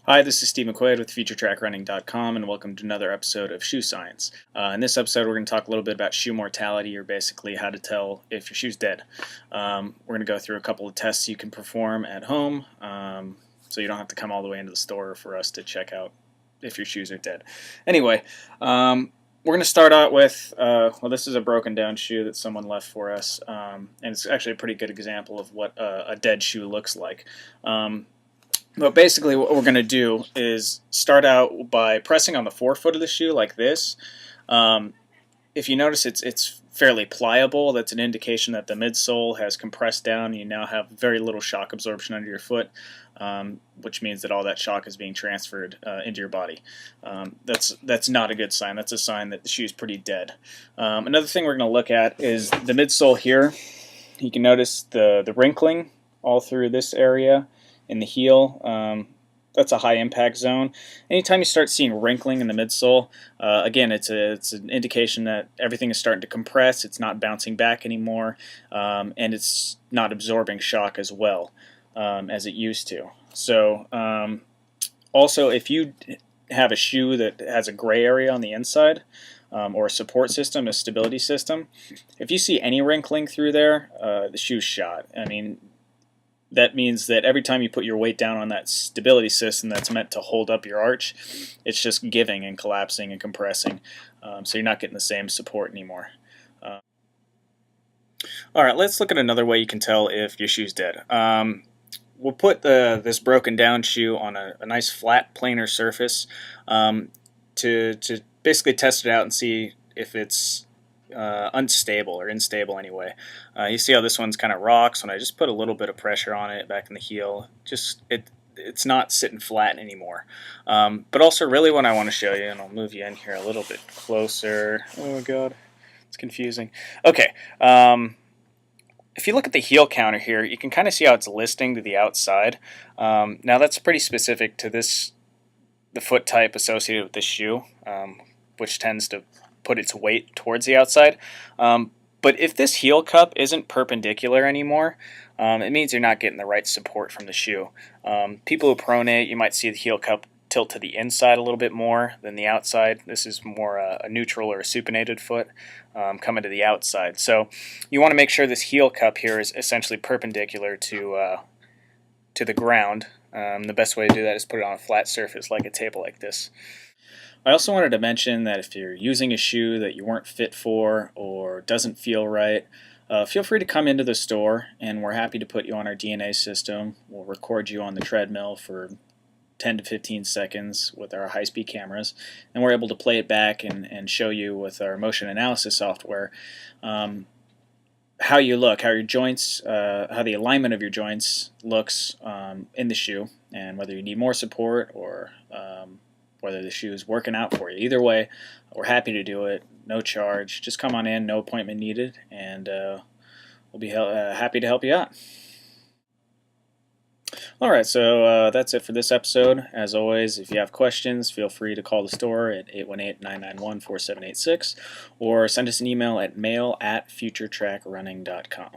Hi, this is Steve McQuaid with FutureTrackRunning.com, and welcome to another episode of ShoeScience. In this episode, we're going to talk a little bit about shoe mortality, or basically how to tell if your shoe's dead. We're going to go through a couple of tests you can perform at home, so you don't have to come all the way into the store for us to check out if your shoes are dead. Anyway, we're going to start out with, this is a broken down shoe that someone left for us, and it's actually a pretty good example of what a dead shoe looks like. But basically what we're going to do is start out by pressing on the forefoot of the shoe like this. If you notice it's fairly pliable, that's an indication that the midsole has compressed down and you now have very little shock absorption under your foot, which means that all that shock is being transferred into your body. That's not a good sign. That's a sign that the shoe is pretty dead. Another thing we're going to look at is the midsole here. You can notice the wrinkling all through this area in the heel. That's a high impact zone. Anytime you start seeing wrinkling in the midsole, again, it's an indication that everything is starting to compress. It's not bouncing back anymore, and it's not absorbing shock as well as it used to. So also, if you have a shoe that has a gray area on the inside, or a support system, a stability system, if you see any wrinkling through there, the shoe's shot. I mean, that means that every time you put your weight down on that stability system that's meant to hold up your arch, it's just giving and collapsing and compressing, so you're not getting the same support anymore. Alright, let's look at another way you can tell if your shoe's dead. We'll put this broken down shoe on a nice flat planar surface to basically test it out and see if it's unstable or unstable anyway. You see how this one's kind of rocks when I just put a little bit of pressure on it back in the heel. It's not sitting flat anymore. But also really what I want to show you, and I'll move you in here a little bit closer. Oh god, it's confusing. Okay, if you look at the heel counter here, you can kind of see how it's listing to the outside. Now that's pretty specific to the foot type associated with this shoe, which tends to put its weight towards the outside. But if this heel cup isn't perpendicular anymore, it means you're not getting the right support from the shoe. People who pronate, you might see the heel cup tilt to the inside a little bit more than the outside. This is more a neutral or a supinated foot coming to the outside. So you want to make sure this heel cup here is essentially perpendicular to the ground. The best way to do that is put it on a flat surface like a table like this. I also wanted to mention that if you're using a shoe that you weren't fit for or doesn't feel right, feel free to come into the store and we're happy to put you on our DNA system. We'll record you on the treadmill for 10 to 15 seconds with our high-speed cameras, and we're able to play it back and show you with our motion analysis software how you look, how your joints, how the alignment of your joints looks in the shoe, and whether you need more support or whether the shoe is working out for you. Either way, we're happy to do it, no charge. Just come on in, no appointment needed, and we'll be happy to help you out. Alright, so that's it for this episode. As always, if you have questions, feel free to call the store at 818-991-4786 or send us an email at mail@futuretrackrunning.com.